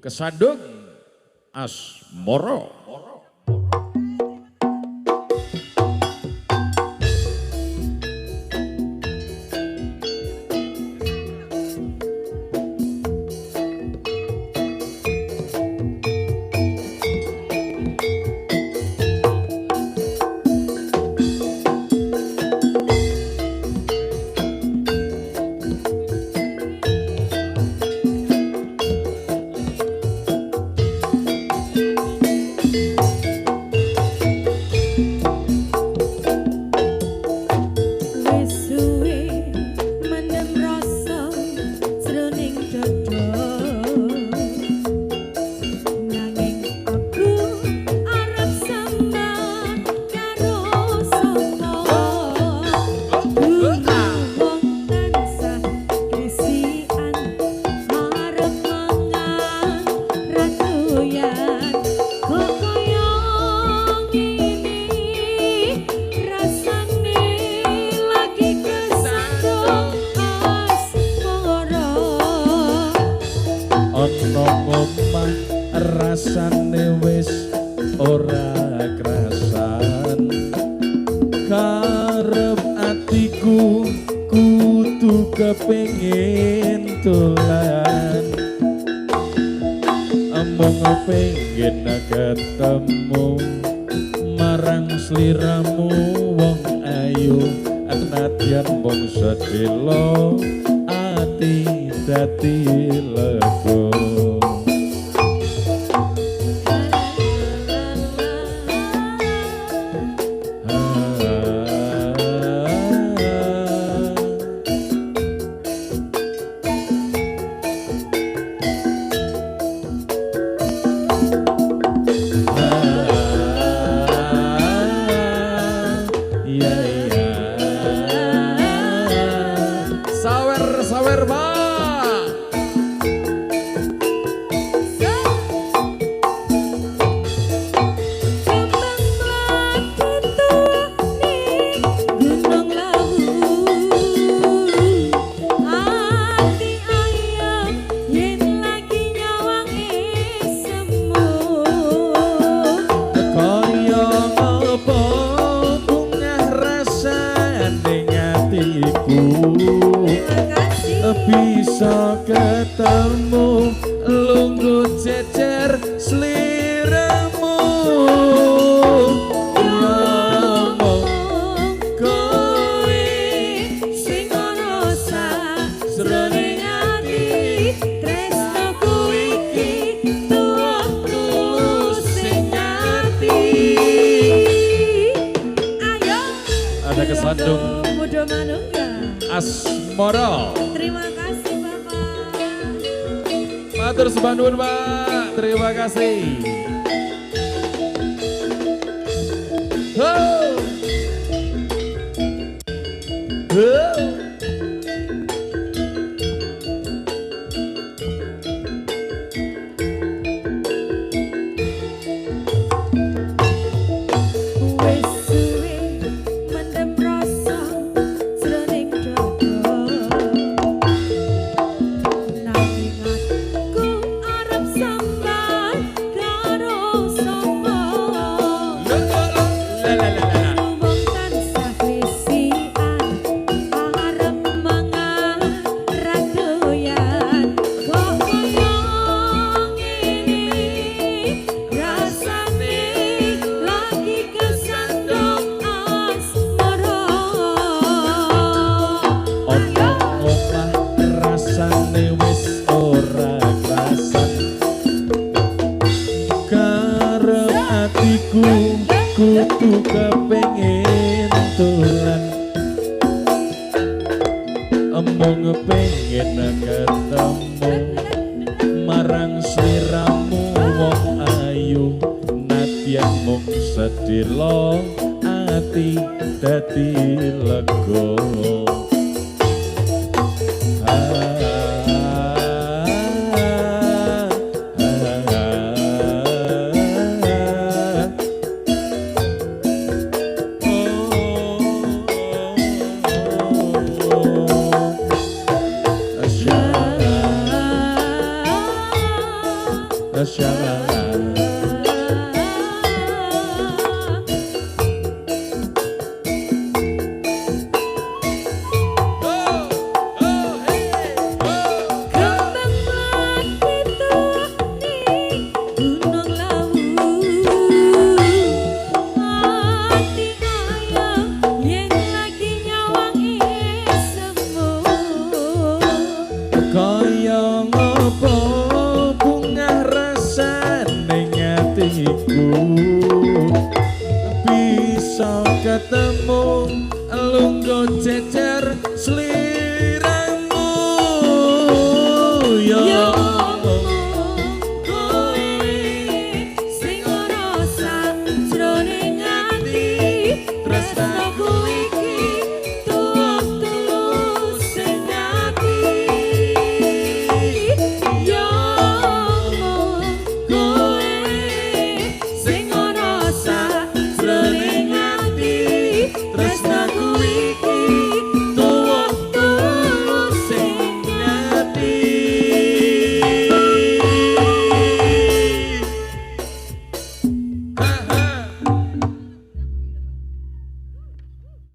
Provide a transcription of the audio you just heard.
Kesandung Asmoro. Rasane wis ora krasan, karep atiku kudu kepengin dolan, amung pengen ketemu marang sliramu wong ayu, anadyan mung sedelo ati dadi lega. Sawer Pak. Gunung Lawu ati ayam yen lagi nyawang semu Kaya apa bungah rasane atiku bisa ketemu lungguh cecer sliramu, ngomong kowe sing ana sajroning ati, tresnaku iki tulus sing ati. Ayo ada kesandung Bodo Manunggal. Asmoro. Terima kasih Bapak. Matur sembah nuwun Pak, terima kasih. Ho! Ho! Wis suwe mendem rasa jroning dada, nanging aku arep sambat karo sapa. Wong tansah wisian arep mangan ra doyan, kok kaya ngene rasane lagi kesandung asmara. Ono omah rasane wis ora krasan, karep atiku kudu kepengin dolan, emong pengen ketemu marang sliramu wong ayu, nadyan mung sedelo ati dadi lega. Kembang melati tuani gunung lawu hati ayam yang lagi nyawangi semu Kaya ngopo bungah rasa ning atiku bisa ketemu lungguh jejer sliramu ya Ya kowe sing ora sajroning ati tresnaku iki tulus sing ati Ya kowe sing ora sajroning ati tresnaku